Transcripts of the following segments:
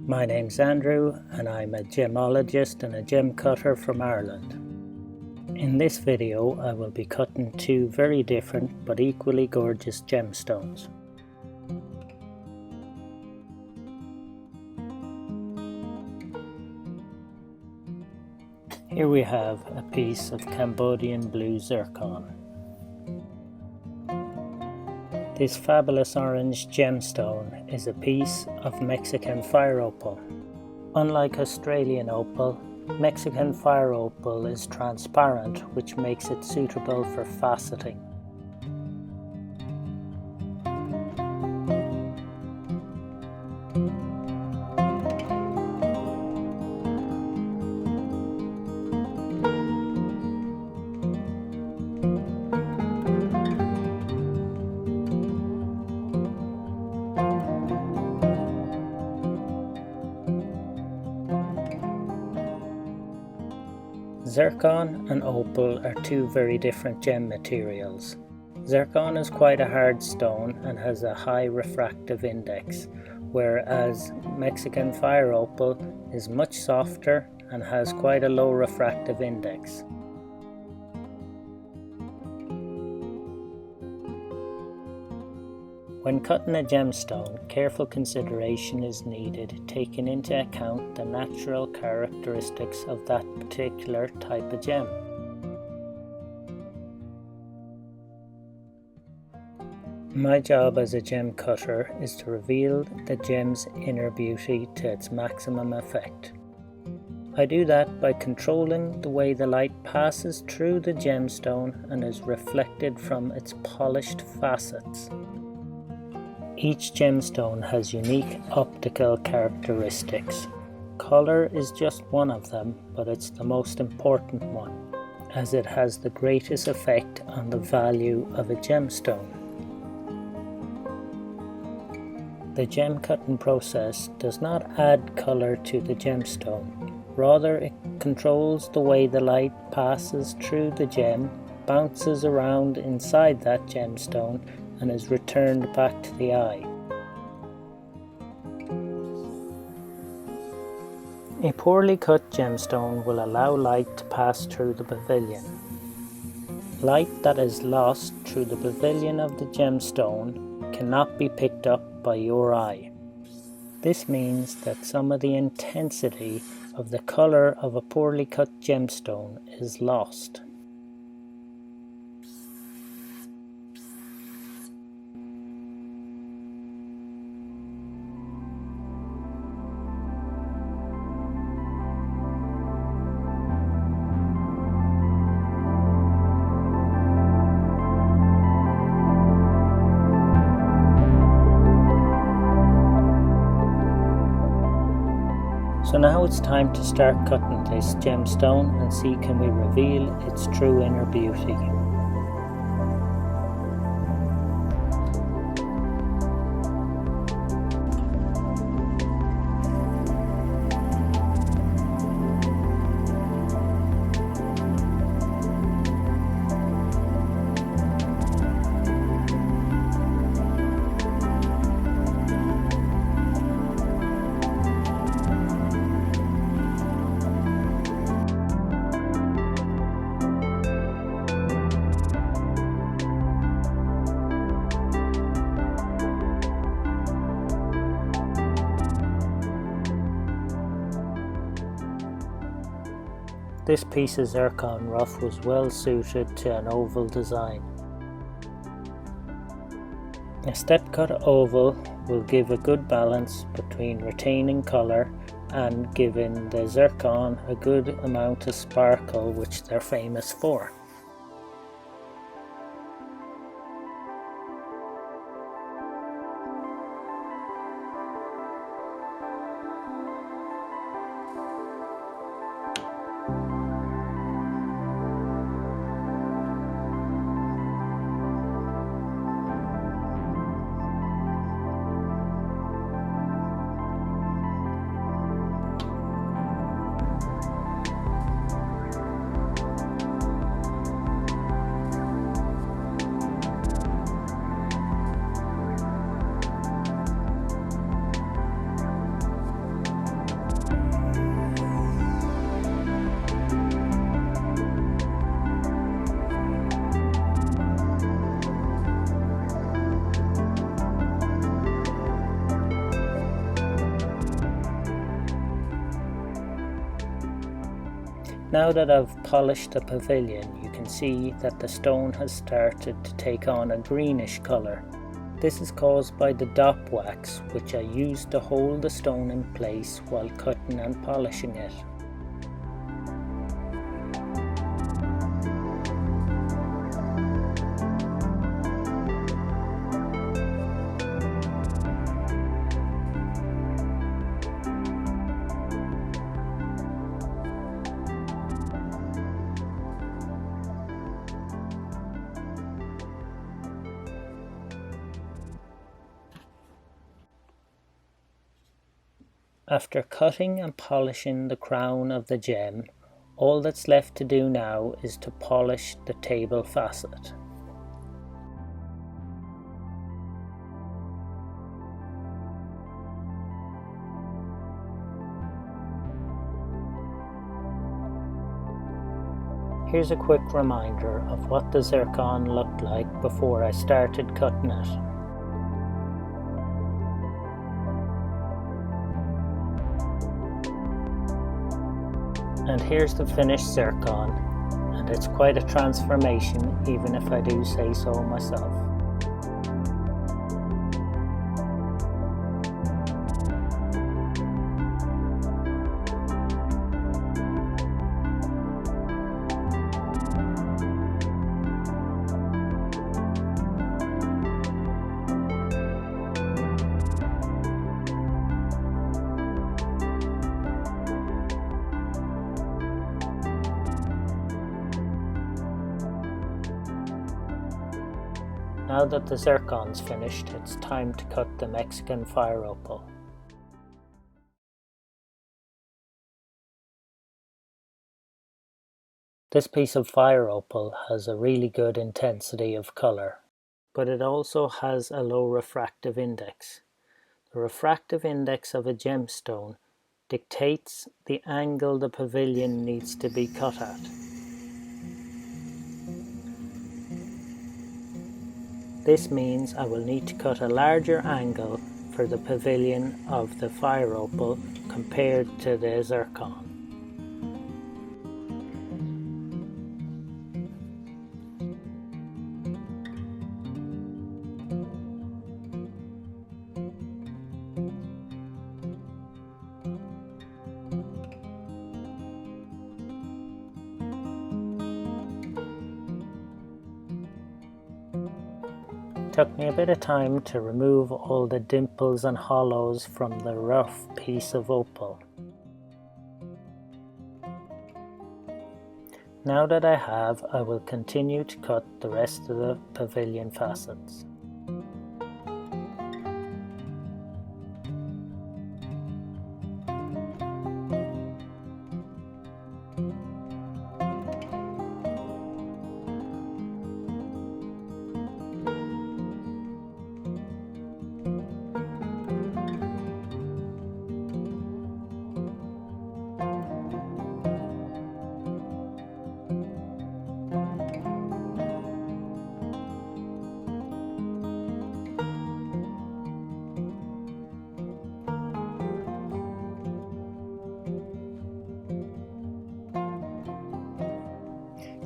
My name's Andrew and I'm a gemologist and a gem cutter from Ireland. In this video I will be cutting two very different but equally gorgeous gemstones. Here we have a piece of Cambodian blue zircon. This fabulous orange gemstone is a piece of Mexican fire opal. Unlike Australian opal, Mexican fire opal is transparent, which makes it suitable for faceting. Zircon and opal are two very different gem materials. Zircon is quite a hard stone and has a high refractive index, whereas Mexican fire opal is much softer and has quite a low refractive index. When cutting a gemstone, careful consideration is needed, taking into account the natural characteristics of that particular type of gem. My job as a gem cutter is to reveal the gem's inner beauty to its maximum effect. I do that by controlling the way the light passes through the gemstone and is reflected from its polished facets. Each gemstone has unique optical characteristics. Color is just one of them, but it's the most important one, as it has the greatest effect on the value of a gemstone. The gem cutting process does not add color to the gemstone. Rather, it controls the way the light passes through the gem, bounces around inside that gemstone, and is returned back to the eye. A poorly cut gemstone will allow light to pass through the pavilion. Light that is lost through the pavilion of the gemstone cannot be picked up by your eye. This means that some of the intensity of the color of a poorly cut gemstone is lost. So now it's time to start cutting this gemstone and see can we reveal its true inner beauty. This piece of zircon rough was well suited to an oval design. A step cut oval will give a good balance between retaining colour and giving the zircon a good amount of sparkle, which they're famous for. Now that I've polished the pavilion, you can see that the stone has started to take on a greenish colour. This is caused by the dop wax, which I used to hold the stone in place while cutting and polishing it. After cutting and polishing the crown of the gem, all that's left to do now is to polish the table facet. Here's a quick reminder of what the zircon looked like before I started cutting it. And here's the finished zircon, and it's quite a transformation, even if I do say so myself. Now that the zircon's finished, it's time to cut the Mexican fire opal. This piece of fire opal has a really good intensity of colour, but it also has a low refractive index. The refractive index of a gemstone dictates the angle the pavilion needs to be cut at. This means I will need to cut a larger angle for the pavilion of the fire opal compared to the zircon. It took me a bit of time to remove all the dimples and hollows from the rough piece of opal. Now that I have, I will continue to cut the rest of the pavilion facets.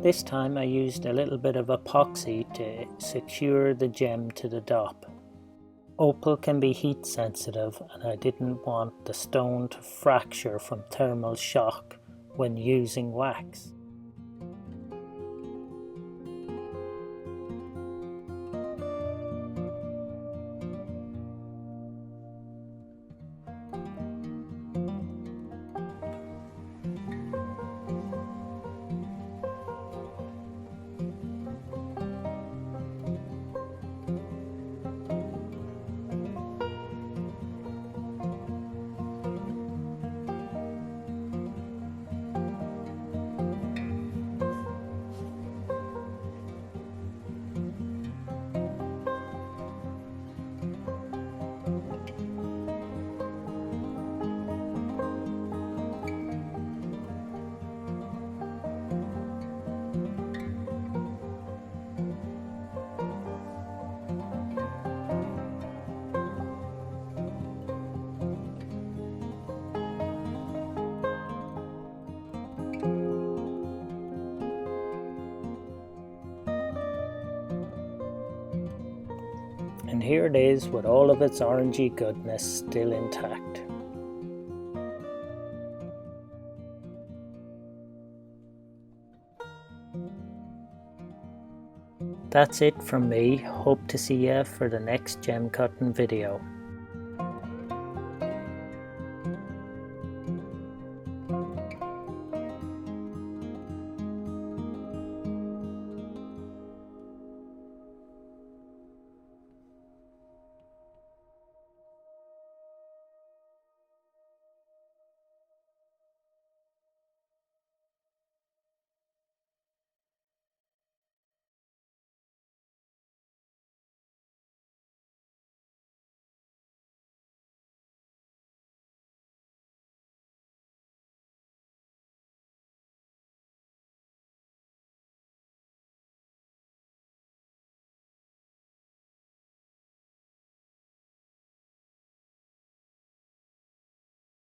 This time I used a little bit of epoxy to secure the gem to the dop. Opal can be heat sensitive, and I didn't want the stone to fracture from thermal shock when using wax. And here it is with all of its orangey goodness still intact. That's it from me. Hope to see you for the next gem cutting video.